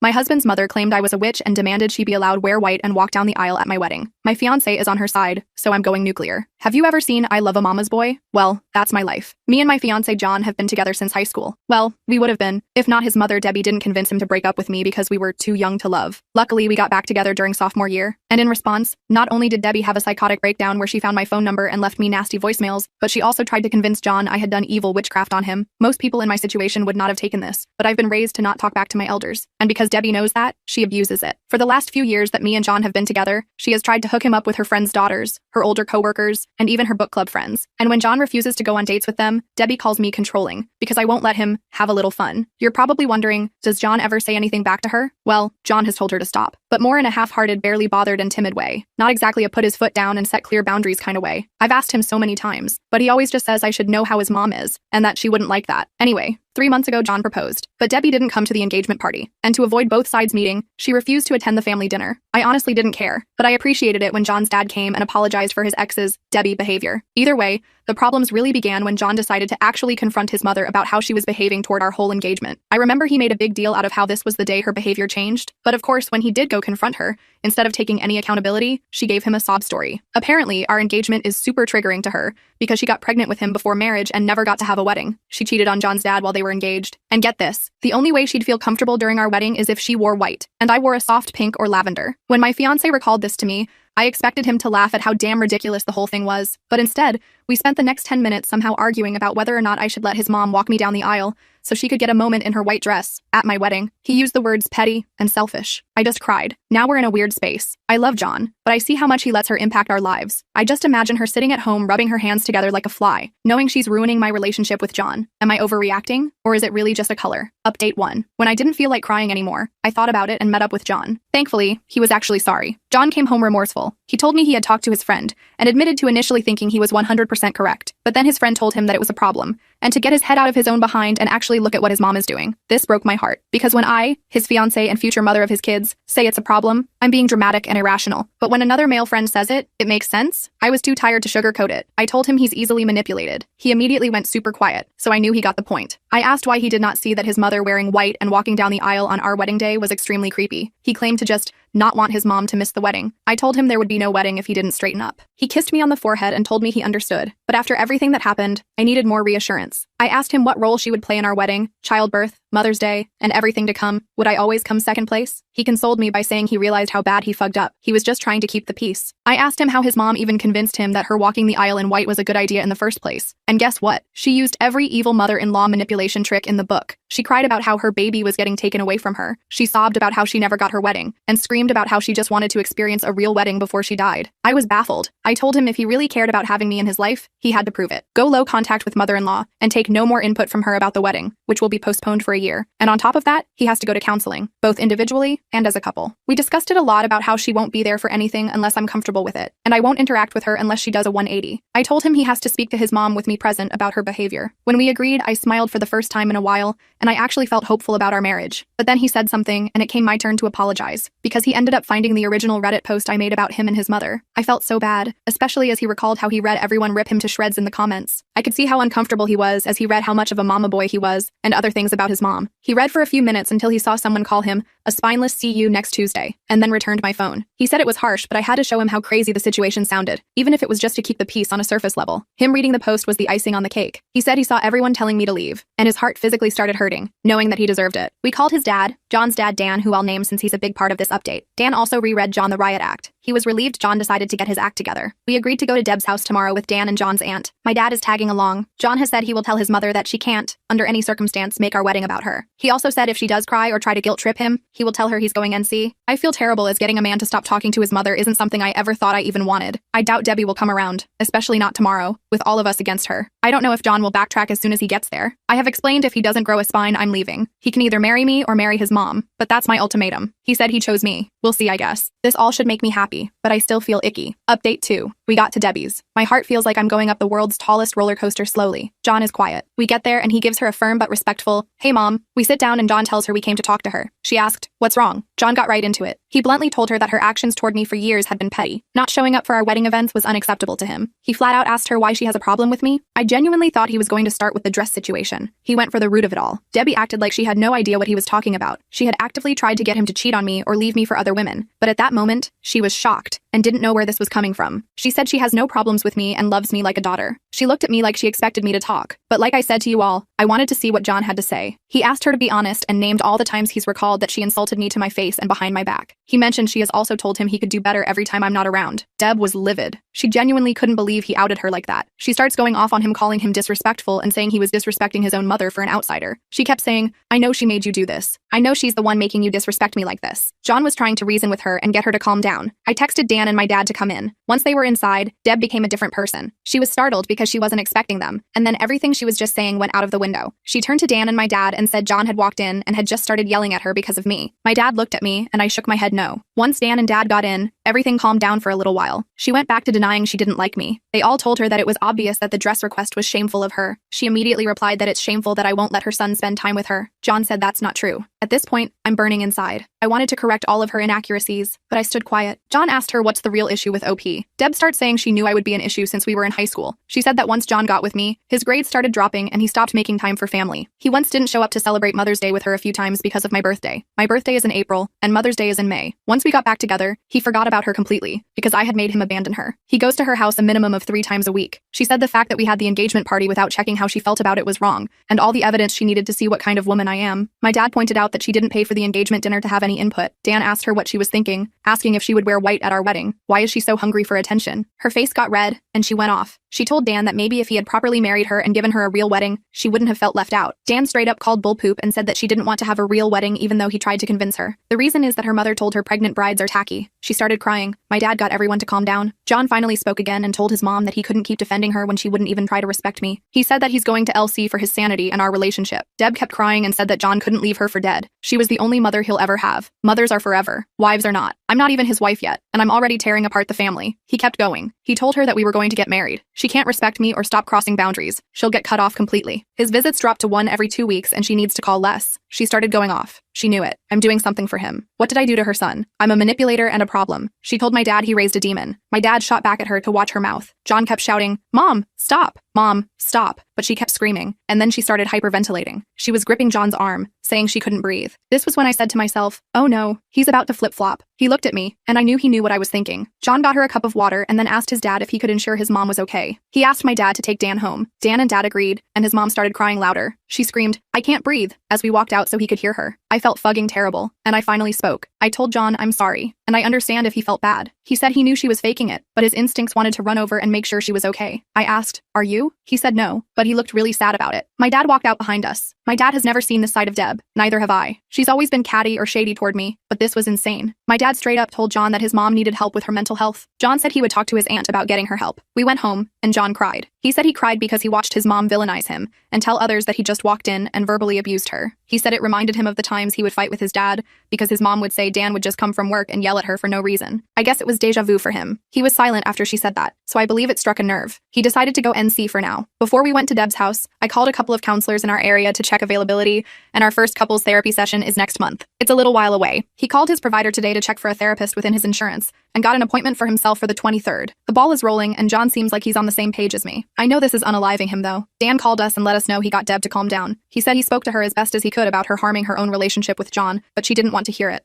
My husband's mother claimed I was a witch and demanded she be allowed wear white and walk down the aisle at my wedding. My fiancé is on her side, so I'm going nuclear. Have you ever seen I Love a Mama's Boy? Well, that's my life. Me and my fiancé John have been together since high school. Well, we would have been, if not his mother Debbie didn't convince him to break up with me because we were too young to love. Luckily, we got back together during sophomore year. And in response, not only did Debbie have a psychotic breakdown where she found my phone number and left me nasty voicemails, but she also tried to convince John I had done evil witchcraft on him. Most people in my situation would not have taken this, but I've been raised to not talk back to my elders. And because Debbie knows that, she abuses it. For the last few years that me and John have been together, she has tried to hook him up with her friends' daughters, her older coworkers, and even her book club friends. And when John refuses to go on dates with them, Debbie calls me controlling, because I won't let him have a little fun. You're probably wondering, does John ever say anything back to her? Well, John has told her to stop, but more in a half-hearted, barely bothered and timid way. Not exactly a put his foot down and set clear boundaries kind of way. I've asked him so many times, but he always just says I should know how his mom is, and that she wouldn't like that. Anyway, 3 months ago, John proposed, but Debbie didn't come to the engagement party, and to avoid both sides meeting, she refused to attend the family dinner. I honestly didn't care, but I appreciated it when John's dad came and apologized for his ex's, Debbie, behavior. Either way, the problems really began when John decided to actually confront his mother about how she was behaving toward our whole engagement. I remember he made a big deal out of how this was the day her behavior changed, but of course, when he did go confront her, instead of taking any accountability, she gave him a sob story. Apparently, our engagement is super triggering to her because she got pregnant with him before marriage and never got to have a wedding. She cheated on John's dad while they were engaged. And get this, the only way she'd feel comfortable during our wedding is if she wore white, and I wore a soft pink or lavender. When my fiancé recalled this to me, I expected him to laugh at how damn ridiculous the whole thing was, but instead, we spent the next 10 minutes somehow arguing about whether or not I should let his mom walk me down the aisle so she could get a moment in her white dress at my wedding. He used the words petty and selfish. I just cried. Now we're in a weird space. I love John, but I see how much he lets her impact our lives. I just imagine her sitting at home rubbing her hands together like a fly, knowing she's ruining my relationship with John. Am I overreacting? Or is it really just a color? Update 1. When I didn't feel like crying anymore, I thought about it and met up with John. Thankfully, he was actually sorry. John came home remorseful. He told me he had talked to his friend and admitted to initially thinking he was 100% correct, but then his friend told him that it was a problem and to get his head out of his own behind and actually look at what his mom is doing. This broke my heart, because when I, his fiancé and future mother of his kids, say it's a problem, I'm being dramatic and irrational. But when another male friend says it makes sense. I was too tired to sugarcoat it. I told him he's easily manipulated. He immediately went super quiet, so I knew he got the point. I asked why he did not see that his mother wearing white and walking down the aisle on our wedding day was extremely creepy. He claimed to just not want his mom to miss the wedding. I told him there would be no wedding if he didn't straighten up. He kissed me on the forehead and told me he understood. But after everything that happened, I needed more reassurance. I asked him what role she would play in our wedding, childbirth, Mother's Day, and everything to come. Would I always come second place? He consoled me by saying he realized how bad he fucked up. He was just trying to keep the peace. I asked him how his mom even convinced him that her walking the aisle in white was a good idea in the first place. And guess what? She used every evil mother-in-law manipulation trick in the book. She cried about how her baby was getting taken away from her. She sobbed about how she never got her wedding, and screamed about how she just wanted to experience a real wedding before she died. I was baffled. I told him if he really cared about having me in his life, he had to prove it. Go low contact with mother-in-law, and take no more input from her about the wedding, which will be postponed for a year. And on top of that, he has to go to counseling, both individually and as a couple. We discussed it a lot about how she won't be there for anything unless I'm comfortable with it, and I won't interact with her unless she does a 180. I told him he has to speak to his mom with me present about her behavior. When we agreed, I smiled for the first time in a while, and I actually felt hopeful about our marriage. But then he said something, and it came my turn to apologize, because he ended up finding the original Reddit post I made about him and his mother. I felt so bad, especially as he recalled how he read everyone rip him to shreds in the comments. I could see how uncomfortable he was as he read how much of a mama boy he was, and other things about his mom. He read for a few minutes until he saw someone call him a spineless "see you next Tuesday," and then returned my phone. He said it was harsh, but I had to show him how crazy the situation sounded, even if it was just to keep the peace on a surface level. Him reading the post was the icing on the cake. He said he saw everyone telling me to leave, and his heart physically started hurting, knowing that he deserved it. We called his dad, John's dad Dan, who I'll name since he's a big part of this update. Dan also reread John the Riot Act. He was relieved John decided to get his act together. We agreed to go to Deb's house tomorrow with Dan and John's aunt. My dad is tagging along. John has said he will tell his mother that she can't, under any circumstance, make our wedding about her. He also said if she does cry or try to guilt trip him, he will tell her he's going NC. I feel terrible as getting a man to stop talking to his mother isn't something I ever thought I even wanted. I doubt Debbie will come around, especially not tomorrow, with all of us against her. I don't know if John will backtrack as soon as he gets there. I have explained if he doesn't grow a spine, I'm leaving. He can either marry me or marry his mom, but that's my ultimatum. He said he chose me. We'll see, I guess. This all should make me happy. but I still feel icky. Update 2. We got to Debbie's. My heart feels like I'm going up the world's tallest roller coaster slowly. John is quiet. We get there and he gives her a firm but respectful, "Hey mom." We sit down and John tells her we came to talk to her. She asked, "What's wrong?" John got right into it. He bluntly told her that her actions toward me for years had been petty. Not showing up for our wedding events was unacceptable to him. He flat out asked her why she has a problem with me. I genuinely thought he was going to start with the dress situation. He went for the root of it all. Debbie acted like she had no idea what he was talking about. She had actively tried to get him to cheat on me or leave me for other women. But at that moment, she was shocked and didn't know where this was coming from. She said she has no problems with me and loves me like a daughter. She looked at me like she expected me to talk. But like I said to you all, I wanted to see what John had to say. He asked her to be honest and named all the times he's recalled that she insulted me to my face and behind my back. He mentioned she has also told him he could do better every time I'm not around. Deb was livid. She genuinely couldn't believe he outed her like that. She starts going off on him, calling him disrespectful and saying he was disrespecting his own mother for an outsider. She kept saying, "I know she made you do this. I know she's the one making you disrespect me like this." John was trying to reason with her and get her to calm down. I texted Dan and my dad to come in. Once they were inside, Deb became a different person. She was startled because she wasn't expecting them, and then everything she was just saying went out of the window. She turned to Dan and my dad and said John had walked in and had just started yelling at her because of me. My dad looked at me and I shook my head no. Once Dan and Dad got in, everything calmed down for a little while. She went back to denying she didn't like me. They all told her that it was obvious that the dress request was shameful of her. She immediately replied that it's shameful that I won't let her son spend time with her. John said that's not true. At this point, I'm burning inside. I wanted to correct all of her inaccuracies, but I stood quiet. John asked her what's the real issue with OP. Deb starts saying she knew I would be an issue since we were in high school. She said that once John got with me, his grades started dropping and he stopped making time for family. He once didn't show up to celebrate Mother's Day with her a few times because of my birthday. My birthday is in April, and Mother's Day is in May. Once we got back together, he forgot about her completely, because I had made him abandon her. He goes to her house a minimum of 3 times a week. She said the fact that we had the engagement party without checking how she felt about it was wrong, and all the evidence she needed to see what kind of woman I am. My dad pointed out that she didn't pay for the engagement dinner to have any input. Dan asked her what she was thinking, asking if she would wear white at our wedding. Why is she so hungry for attention? Her face got red, and she went off. She told Dan that maybe if he had properly married her and given her a real wedding, she wouldn't have felt left out. Dan straight up called bullpoop and said that she didn't want to have a real wedding even though he tried to convince her. The reason is that her mother told her pregnant brides are tacky. She started crying. My dad got everyone to calm down. John finally spoke again and told his mom that he couldn't keep defending her when she wouldn't even try to respect me. He said that he's going to LC for his sanity and our relationship. Deb kept crying and said that John couldn't leave her for dead. She was the only mother he'll ever have. Mothers are forever. Wives are not. I'm not even his wife yet, and I'm already tearing apart the family. He kept going. He told her that we were going to get married. She can't respect me or stop crossing boundaries. She'll get cut off completely. His visits dropped to 1 every 2 weeks and she needs to call less. She started going off. She knew it. I'm doing something for him. What did I do to her son? I'm a manipulator and a problem. She told my dad he raised a demon. My dad shot back at her to watch her mouth. John kept shouting, "Mom, stop! Mom, stop!" But she kept screaming, and then she started hyperventilating. She was gripping John's arm, saying she couldn't breathe. This was when I said to myself, oh no, he's about to flip-flop. He looked at me, and I knew he knew what I was thinking. John got her a cup of water and then asked his dad if he could ensure his mom was okay. He asked my dad to take Dan home. Dan and Dad agreed, and his mom started crying louder. She screamed, "I can't breathe," as we walked out so he could hear her. I felt fucking terrible, and I finally spoke. I told John I'm sorry, and I understand if he felt bad. He said he knew she was faking it, but his instincts wanted to run over and make sure she was okay. I asked, "Are you?" He said no, but he looked really sad about it. My dad walked out behind us. My dad has never seen this side of Deb, neither have I. She's always been catty or shady toward me, but this was insane. My dad straight up told John that his mom needed help with her mental health. John said he would talk to his aunt about getting her help. We went home, and John cried. He said he cried because he watched his mom villainize him and tell others that he just walked in and verbally abused her. He said it reminded him of the times he would fight with his dad because his mom would say Dan would just come from work and yell at her for no reason. I guess it was deja vu for him. He was silent after she said that, so I believe it struck a nerve. He decided to go NC for now. Before we went to Deb's house, I called a couple of counselors in our area to check availability, and our first couples therapy session is next month. It's a little while away. He called his provider today to check for a therapist within his insurance and got an appointment for himself for the 23rd. The ball is rolling, and John seems like he's on the same page as me. I know this is unaliving him, though. Dan called us and let us know he got Deb to calm down. He said he spoke to her as best as he could about her harming her own relationship with John, but she didn't want to hear it.